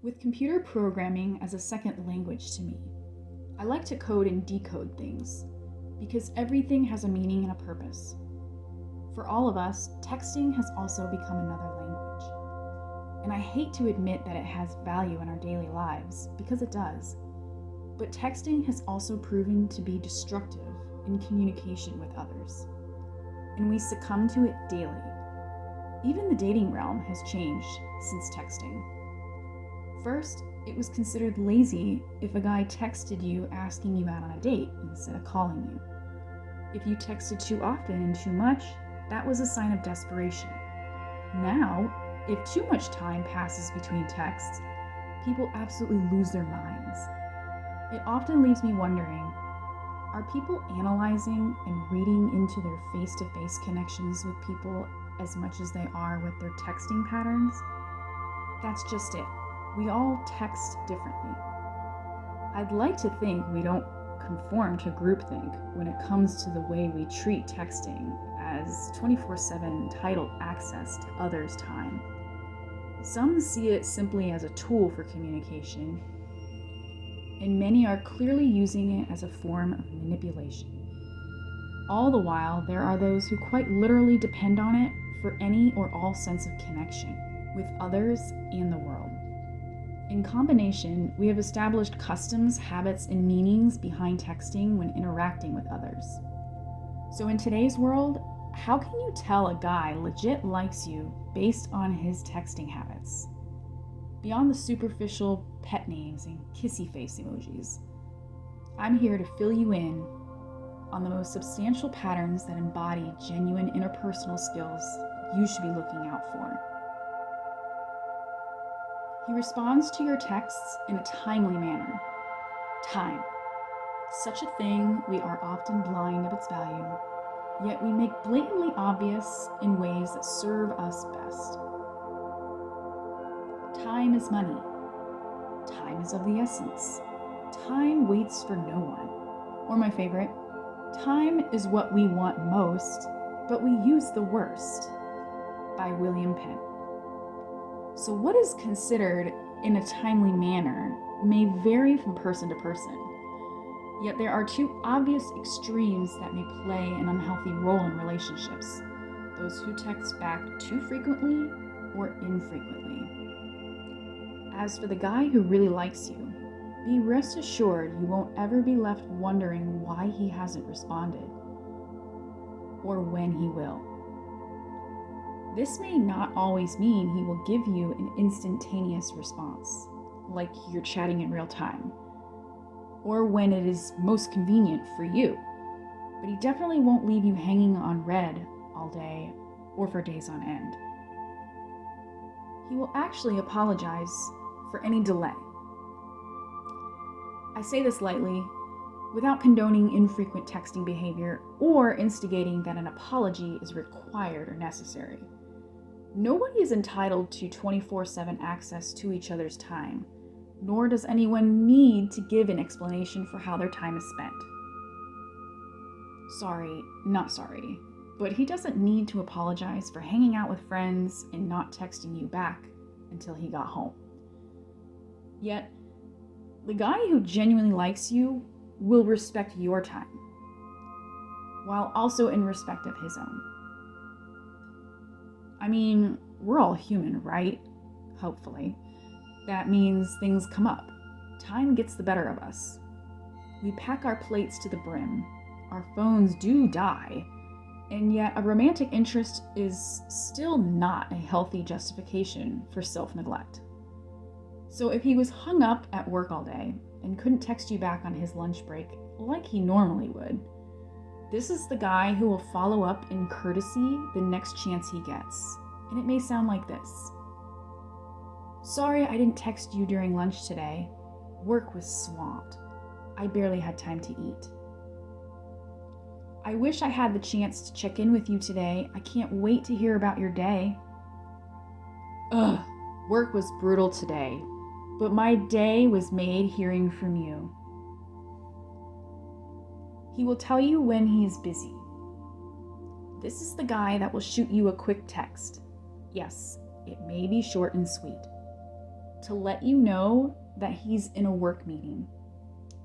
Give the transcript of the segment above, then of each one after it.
With computer programming as a second language to me, I like to code and decode things because everything has a meaning and a purpose. For all of us, texting has also become another language. And I hate to admit that it has value in our daily lives, because it does. But texting has also proven to be destructive in communication with others. And we succumb to it daily. Even the dating realm has changed since texting. First, it was considered lazy if a guy texted you asking you out on a date instead of calling you. If you texted too often and too much, that was a sign of desperation. Now, if too much time passes between texts, people absolutely lose their minds. It often leaves me wondering, are people analyzing and reading into their face-to-face connections with people as much as they are with their texting patterns? That's just it. We all text differently. I'd like to think we don't conform to groupthink when it comes to the way we treat texting as 24/7 entitled access to others' time. Some see it simply as a tool for communication, and many are clearly using it as a form of manipulation. All the while, there are those who quite literally depend on it for any or all sense of connection with others and the world. In combination, we have established customs, habits, and meanings behind texting when interacting with others. So in today's world, how can you tell a guy legit likes you based on his texting habits? Beyond the superficial pet names and kissy face emojis, I'm here to fill you in on the most substantial patterns that embody genuine interpersonal skills you should be looking out for. He responds to your texts in a timely manner. Time. Such a thing we are often blind of its value, yet we make blatantly obvious in ways that serve us best. Time is money. Time is of the essence. Time waits for no one. Or my favorite, time is what we want most, but we use the worst, by William Penn. So what is considered in a timely manner may vary from person to person. Yet there are two obvious extremes that may play an unhealthy role in relationships: those who text back too frequently or infrequently. As for the guy who really likes you, be rest assured you won't ever be left wondering why he hasn't responded or when he will. This may not always mean he will give you an instantaneous response, like you're chatting in real time, or when it is most convenient for you, but he definitely won't leave you hanging on red all day or for days on end. He will actually apologize for any delay. I say this lightly, without condoning infrequent texting behavior or instigating that an apology is required or necessary. Nobody is entitled to 24/7 access to each other's time, nor does anyone need to give an explanation for how their time is spent. Not sorry, but he doesn't need to apologize for hanging out with friends and not texting you back until he got home. Yet, the guy who genuinely likes you will respect your time, while also in respect of his own. I mean, we're all human, right? Hopefully. That means things come up. Time gets the better of us. We pack our plates to the brim. Our phones do die. And yet a romantic interest is still not a healthy justification for self-neglect. So if he was hung up at work all day and couldn't text you back on his lunch break like he normally would, this is the guy who will follow up in courtesy the next chance he gets. And it may sound like this: "Sorry I didn't text you during lunch today. Work was swamped. I barely had time to eat. I wish I had the chance to check in with you today. I can't wait to hear about your day. Ugh, work was brutal today, but my day was made hearing from you." He will tell you when he's busy. This is the guy that will shoot you a quick text. Yes, it may be short and sweet. to let you know that he's in a work meeting,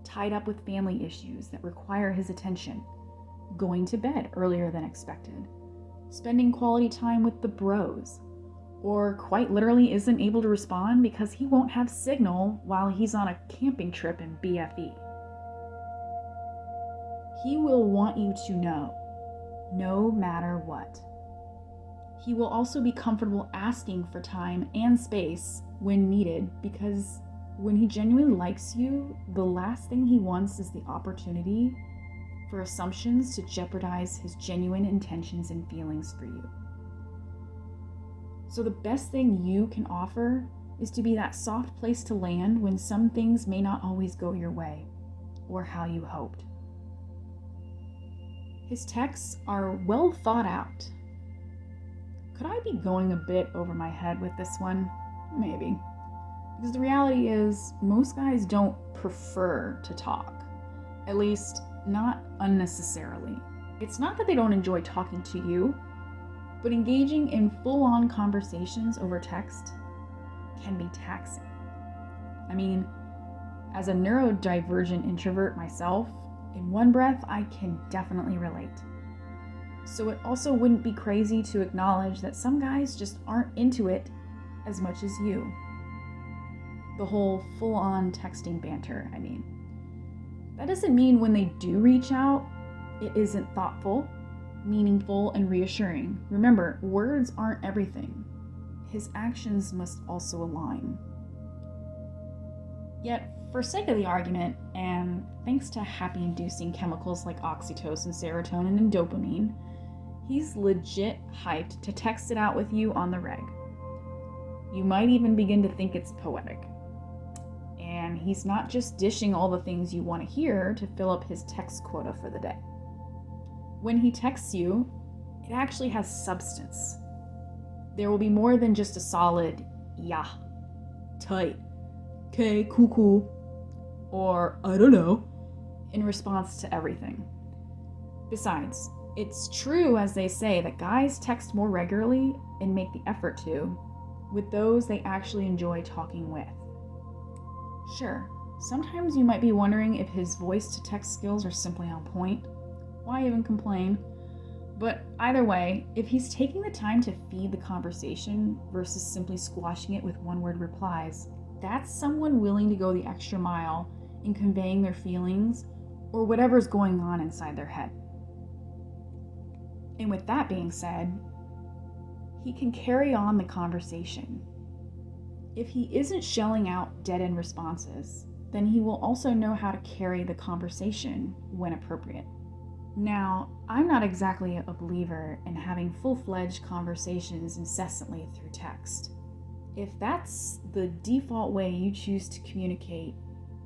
tied up with family issues that require his attention, going to bed earlier than expected, spending quality time with the bros, or quite literally isn't able to respond because he won't have signal while he's on a camping trip in BFE. He will want you to know, no matter what. He will also be comfortable asking for time and space when needed, because when he genuinely likes you, the last thing he wants is the opportunity for assumptions to jeopardize his genuine intentions and feelings for you. So the best thing you can offer is to be that soft place to land when some things may not always go your way or how you hoped. His texts are well thought out. Could I be going a bit over my head with this one? Maybe. Because the reality is, most guys don't prefer to talk. At least, not unnecessarily. It's not that they don't enjoy talking to you, but engaging in full-on conversations over text can be taxing. I mean, as a neurodivergent introvert myself, in one breath, I can definitely relate. So it also wouldn't be crazy to acknowledge that some guys just aren't into it as much as you. The whole full-on texting banter, I mean. That doesn't mean when they do reach out, it isn't thoughtful, meaningful, and reassuring. Remember, words aren't everything. His actions must also align. Yet, for sake of the argument, and thanks to happy-inducing chemicals like oxytocin, serotonin, and dopamine, he's legit hyped to text it out with you on the reg. You might even begin to think it's poetic. And he's not just dishing all the things you want to hear to fill up his text quota for the day. When he texts you, it actually has substance. There will be more than just a solid, yeah, tight, okay, cool, or I don't know, in response to everything. Besides, it's true, as they say, that guys text more regularly and make the effort to with those they actually enjoy talking with. Sure, sometimes you might be wondering if his voice-to-text skills are simply on point. Why even complain? But either way, if he's taking the time to feed the conversation versus simply squashing it with one-word replies, that's someone willing to go the extra mile in conveying their feelings or whatever's going on inside their head. And with that being said, he can carry on the conversation. If he isn't shelling out dead-end responses, then he will also know how to carry the conversation when appropriate. Now, I'm not exactly a believer in having full-fledged conversations incessantly through text. If that's the default way you choose to communicate,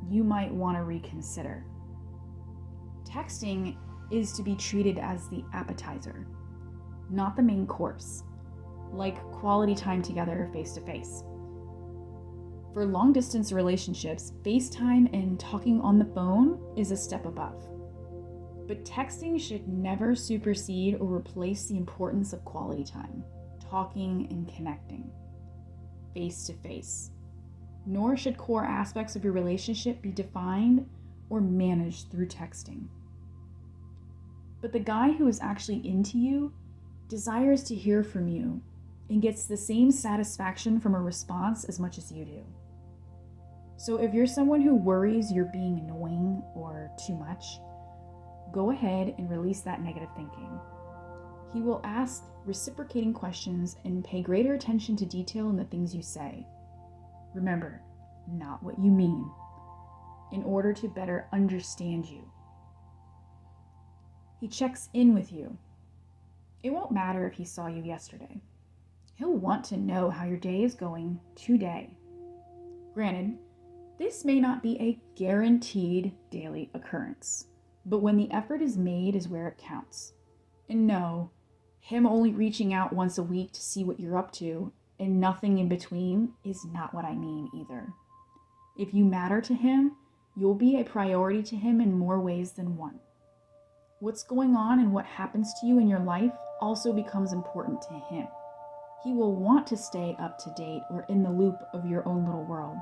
you might want to reconsider. Texting is to be treated as the appetizer, not the main course, like quality time together face-to-face. For long-distance relationships, FaceTime and talking on the phone is a step above. But texting should never supersede or replace the importance of quality time, talking and connecting, face-to-face. Nor should core aspects of your relationship be defined or managed through texting. But the guy who is actually into you desires to hear from you and gets the same satisfaction from a response as much as you do. So if you're someone who worries you're being annoying or too much, go ahead and release that negative thinking. He will ask reciprocating questions and pay greater attention to detail in the things you say. Remember, not what you mean, in order to better understand you. He checks in with you. It won't matter if he saw you yesterday. He'll want to know how your day is going today. Granted, this may not be a guaranteed daily occurrence, but when the effort is made is where it counts. And no, him only reaching out once a week to see what you're up to and nothing in between is not what I mean either. If you matter to him, you'll be a priority to him in more ways than one. What's going on and what happens to you in your life also becomes important to him. He will want to stay up to date or in the loop of your own little world,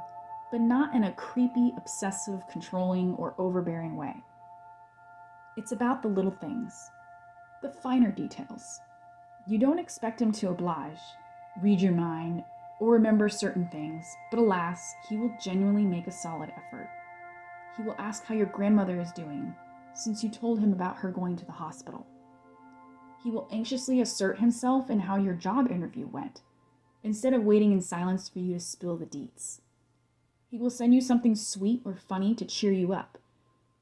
but not in a creepy, obsessive, controlling, or overbearing way. It's about the little things, the finer details. You don't expect him to oblige, read your mind, or remember certain things, but alas, he will genuinely make a solid effort. He will ask how your grandmother is doing, since you told him about her going to the hospital. He will anxiously assert himself in how your job interview went, instead of waiting in silence for you to spill the deets. He will send you something sweet or funny to cheer you up,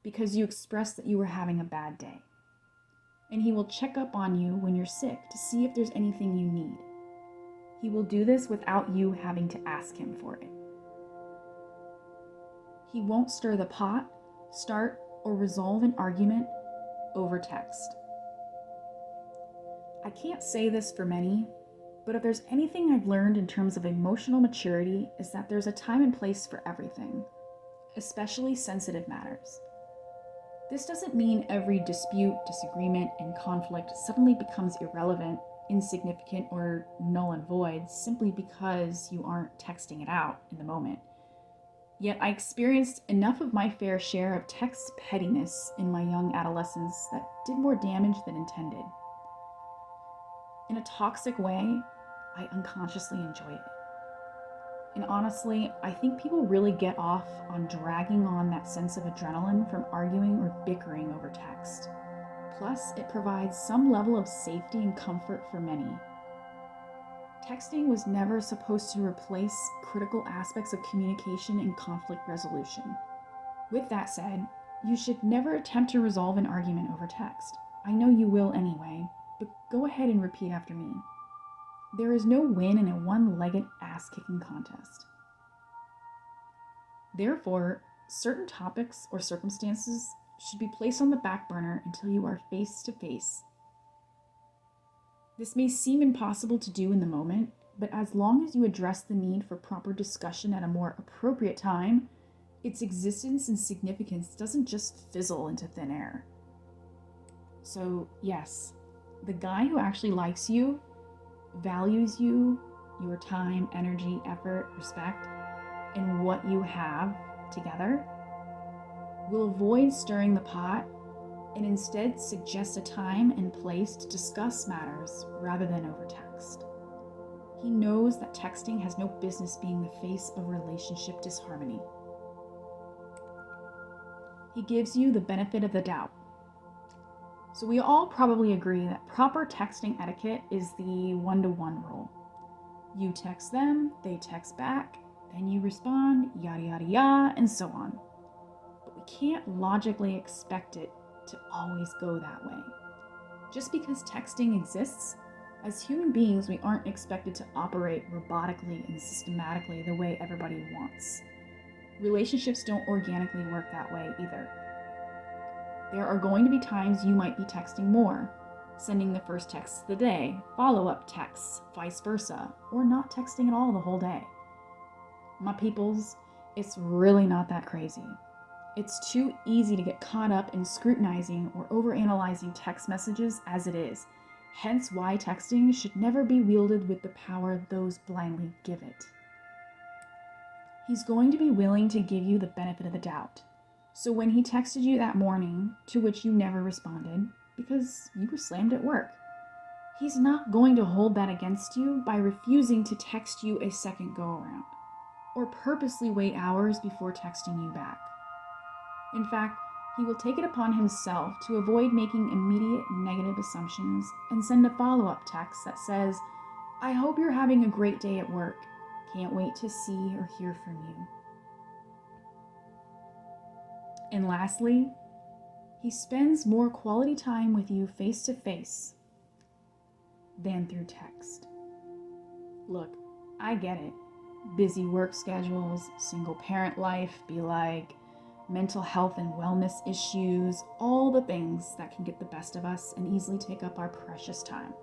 because you expressed that you were having a bad day. And he will check up on you when you're sick to see if there's anything you need. He will do this without you having to ask him for it. He won't stir the pot, start, or resolve an argument over text. I can't say this for many, but if there's anything I've learned in terms of emotional maturity is that there's a time and place for everything, especially sensitive matters. This doesn't mean every dispute, disagreement, and conflict suddenly becomes irrelevant, insignificant, or null and void simply because you aren't texting it out in the moment. Yet I experienced enough of my fair share of text pettiness in my young adolescence that did more damage than intended. In a toxic way, I unconsciously enjoy it. And honestly, I think people really get off on dragging on that sense of adrenaline from arguing or bickering over text. Plus, it provides some level of safety and comfort for many. Texting was never supposed to replace critical aspects of communication and conflict resolution. With that said, you should never attempt to resolve an argument over text. I know you will anyway, but go ahead and repeat after me. There is no win in a one-legged ass-kicking contest. Therefore, certain topics or circumstances should be placed on the back burner until you are face to face. This may seem impossible to do in the moment, but as long as you address the need for proper discussion at a more appropriate time, its existence and significance doesn't just fizzle into thin air. So, yes, the guy who actually likes you, values you, your time, energy, effort, respect, and what you have together, will avoid stirring the pot and instead suggest a time and place to discuss matters rather than over text. He knows that texting has no business being the face of relationship disharmony. He gives you the benefit of the doubt. So we all probably agree that proper texting etiquette is the one-to-one rule. You text them, they text back, then you respond, yada yada yada, and so on. But we can't logically expect it to always go that way. Just because texting exists, as human beings we aren't expected to operate robotically and systematically the way everybody wants. Relationships don't organically work that way either. There are going to be times you might be texting more, sending the first text of the day, follow-up texts, vice versa, or not texting at all the whole day. My peoples, it's really not that crazy. It's too easy to get caught up in scrutinizing or overanalyzing text messages as it is, hence why texting should never be wielded with the power those blindly give it. He's going to be willing to give you the benefit of the doubt. So when he texted you that morning, to which you never responded, because you were slammed at work, he's not going to hold that against you by refusing to text you a second go-around, or purposely wait hours before texting you back. In fact, he will take it upon himself to avoid making immediate negative assumptions and send a follow-up text that says, "I hope you're having a great day at work. Can't wait to see or hear from you." And lastly, he spends more quality time with you face to face than through text. Look, I get it. Busy work schedules, single parent life, be like, mental health and wellness issues, all the things that can get the best of us and easily take up our precious time.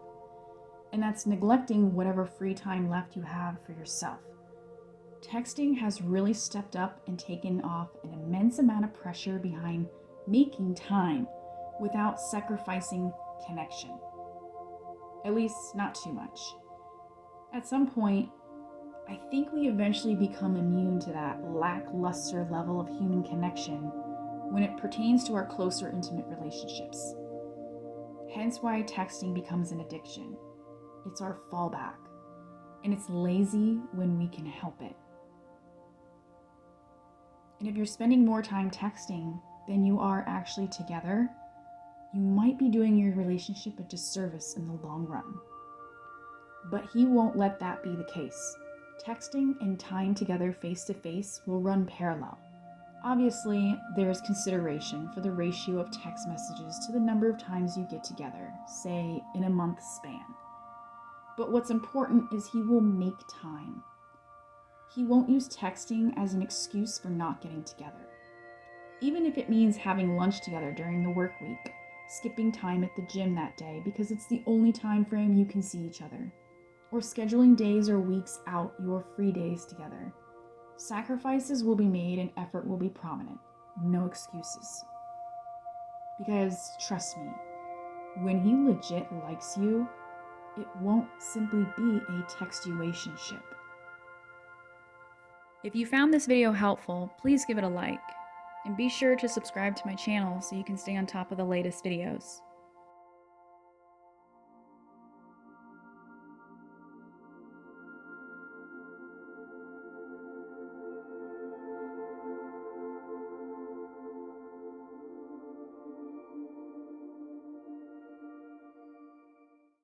And that's neglecting whatever free time left you have for yourself. Texting has really stepped up and taken off an immense amount of pressure behind making time without sacrificing connection. At least not too much. At some point, I think we eventually become immune to that lackluster level of human connection when it pertains to our closer intimate relationships. Hence why texting becomes an addiction. It's our fallback, and it's lazy when we can help it. And if you're spending more time texting than you are actually together, you might be doing your relationship a disservice in the long run. But he won't let that be the case. Texting and time together face to face will run parallel. Obviously, there's consideration for the ratio of text messages to the number of times you get together, say in a month span. But what's important is he will make time. He won't use texting as an excuse for not getting together. Even if it means having lunch together during the work week, skipping time at the gym that day because it's the only time frame you can see each other, or scheduling days or weeks out your free days together. Sacrifices will be made and effort will be prominent. No excuses. Because trust me, when he legit likes you, it won't simply be a textuationship. If you found this video helpful, please give it a like. And be sure to subscribe to my channel so you can stay on top of the latest videos.